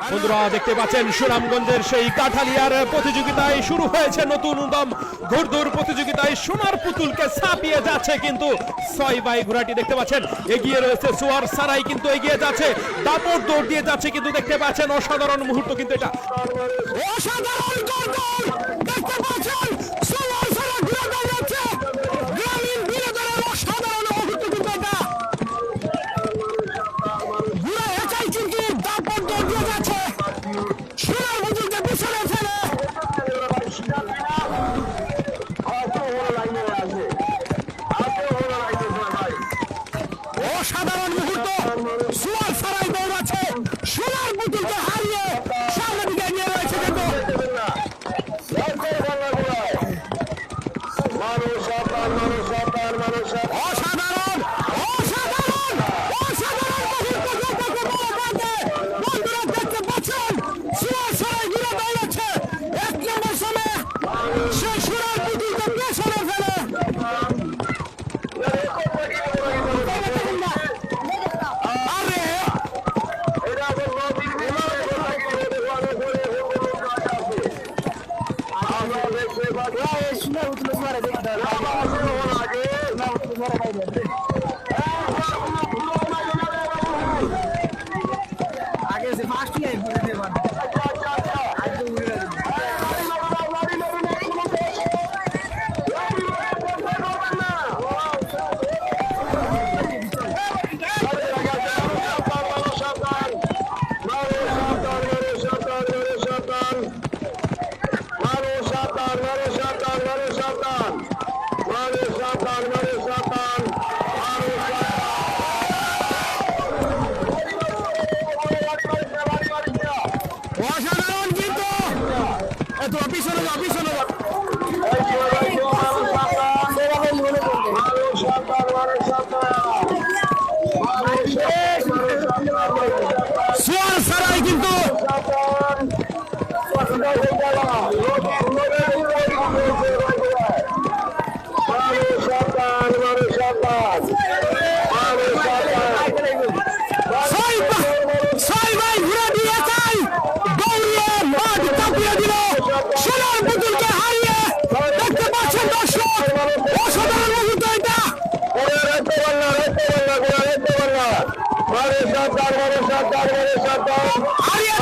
বন্ধুরা দেখতে পাচ্ছেন সুনামগঞ্জের সেই কাঠালিয়ার প্রতিযোগিতায় শুরু হয়েছে নতুন উদ্যম। ঘুরদৌড় প্রতিযোগিতায় সোনার পুতুলকে ছাপিয়ে যাচ্ছে কিন্তু 6 বাই ঘোড়াটি দেখতে পাচ্ছেন এগিয়ে রয়েছে। সোয়ার সারাই কিন্তু এগিয়ে যাচ্ছে, দাপট দৌড় দিয়ে যাচ্ছে কিন্তু দেখতে পাচ্ছেন অসাধারণ মুহূর্ত কিন্তু এটা অসাধারণ ঘুরদৌড় দেখতে পাচ্ছেন। সোয়ার সারাই ঘুরে দাঁড়িয়েছে, গ্রামীণ বিনোদনের অসাধারণ মুহূর্ত কিন্তু এটা। ঘুরে একাই কিন্তু দাপট দৌড় দিয়ে যাচ্ছে, সোনার পুতুলকে পিছনে ফেলে অসাধারণ মুহূর্ত। সোয়ার সারাই দৌড়াচ্ছে, সোনার পুতুলকে হারিয়ে সামনের দিকে এগিয়ে রয়েছে কিন্তু অসাধারণ অসাধারণ অসাধারণ বন্ধুরা দেখতে পাচ্ছেন সোয়ার সারাই ঘুরে দাঁড়িয়েছে। 1 নম্বর সময়ে সে সোনার পুতুলকে পেছনে ফেলে আগে সে ফার্স্ট ইয়ার ঘুরে দেবার অসাধারণ কিন্তু এত পিছনে যাও পিছনে যাও সোয়ার সারাই কিন্তু সোনার পুতুলকে হারিয়ে দেখতে পাচ্ছেন দর্শক অসাধারণ মুহূর্ত এটা। হারিয়ে